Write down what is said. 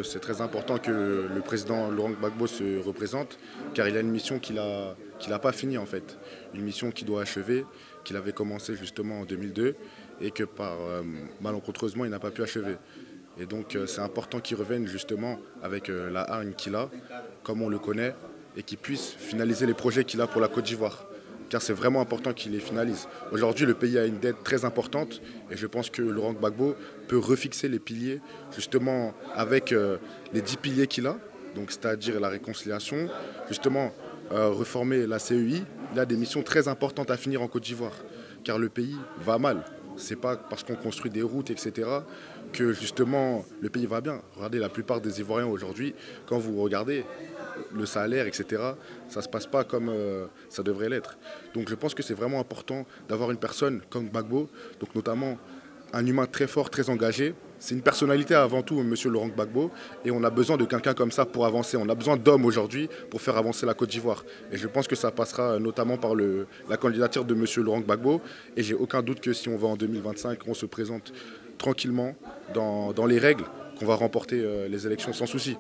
c'est très important que le président Laurent Gbagbo se représente, car il a une mission qu'il a pas finie en fait. Une mission qu'il doit achever, qu'il avait commencé justement en 2002 et que malencontreusement il n'a pas pu achever. Et donc c'est important qu'il revienne justement avec la hargne qu'il a, comme on le connaît, et qu'il puisse finaliser les projets qu'il a pour la Côte d'Ivoire. Car c'est vraiment important qu'il les finalise. Aujourd'hui, le pays a une dette très importante et je pense que Laurent Gbagbo peut refixer les piliers justement avec les 10 piliers qu'il a, donc c'est-à-dire la réconciliation, justement reformer la CEI. Il a des missions très importantes à finir en Côte d'Ivoire, car le pays va mal. C'est pas parce qu'on construit des routes, etc., que justement le pays va bien. Regardez, la plupart des Ivoiriens aujourd'hui, quand vous regardez le salaire, etc., ça ne se passe pas comme ça devrait l'être. Donc je pense que c'est vraiment important d'avoir une personne comme Gbagbo, donc notamment un humain très fort, très engagé. C'est une personnalité avant tout, monsieur Laurent Gbagbo, et on a besoin de quelqu'un comme ça pour avancer. On a besoin d'hommes aujourd'hui pour faire avancer la Côte d'Ivoire. Et je pense que ça passera notamment par la candidature de monsieur Laurent Gbagbo. Et j'ai aucun doute que si on va en 2025, on se présente tranquillement dans les règles, qu'on va remporter les élections sans souci.